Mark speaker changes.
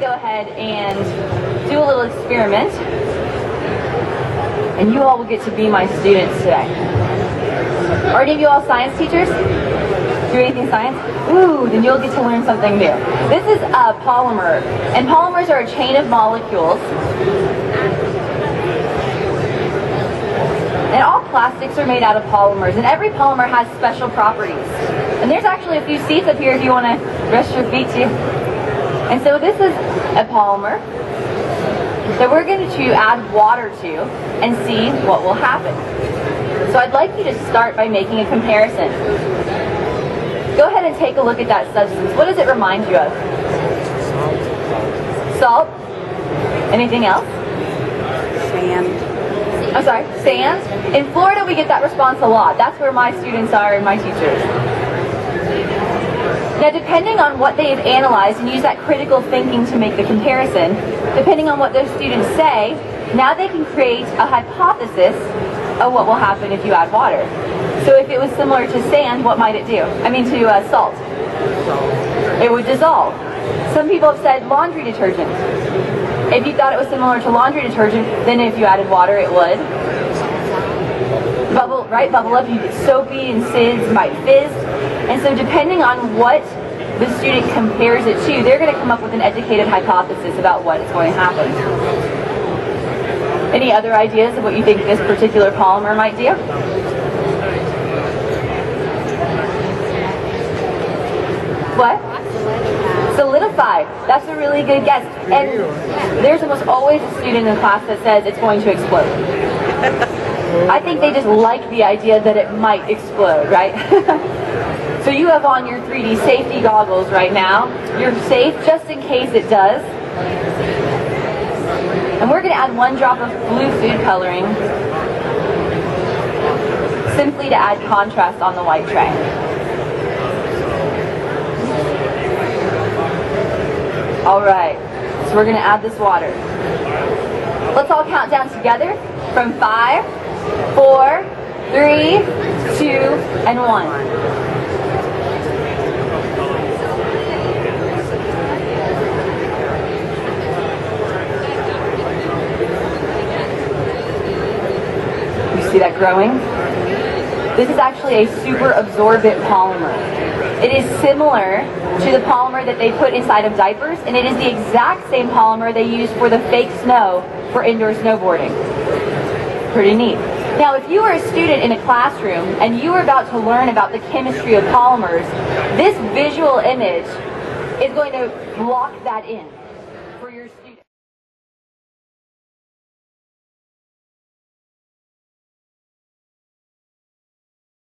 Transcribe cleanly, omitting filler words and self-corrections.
Speaker 1: go ahead and do a little experiment, and you all will get to be my students today. Are any of you all science teachers? Do anything science? Ooh, then you'll get to learn something new. This is a polymer, and polymers are a chain of molecules. And all plastics are made out of polymers, and every polymer has special properties. And there's actually a few seats up here if you want to rest your feet too. And so this is a polymer that we're going to add water to and see what will happen. So I'd like you to start by making a comparison. Go ahead and take a look at that substance. What does it remind you of? Salt. Anything else?
Speaker 2: Sand.
Speaker 1: I'm sorry, sand? In Florida we get that response a lot. That's where my students are and my teachers. Now depending on what they've analyzed and use that critical thinking to make the comparison, depending on what those students say, now they can create a hypothesis of what will happen if you add water. So if it was similar to sand, what might it do? To salt. It would dissolve. Some people have said laundry detergent. If you thought it was similar to laundry detergent, then if you added water, it would bubble, right? Bubble up. You get soapy and SIDS might fizz. And so depending on what the student compares it to, they're going to come up with an educated hypothesis about what is going to happen. Any other ideas of what you think this particular polymer might do? What? Solidify. That's a really good guess. And there's almost always a student in class that says it's going to explode. I think they just like the idea that it might explode, right? So you have on your 3D safety goggles right now. You're safe just in case it does. And we're going to add 1 drop of blue food coloring simply to add contrast on the white tray. Alright, so we're going to add this water. Let's all count down together from 5, 4, 3, 2, and 1. See that growing? This is actually a super absorbent polymer. It is similar to the polymer that they put inside of diapers, and it is the exact same polymer they use for the fake snow for indoor snowboarding. Pretty neat. Now, if you were a student in a classroom and you were about to learn about the chemistry of polymers, this visual image is going to block that in.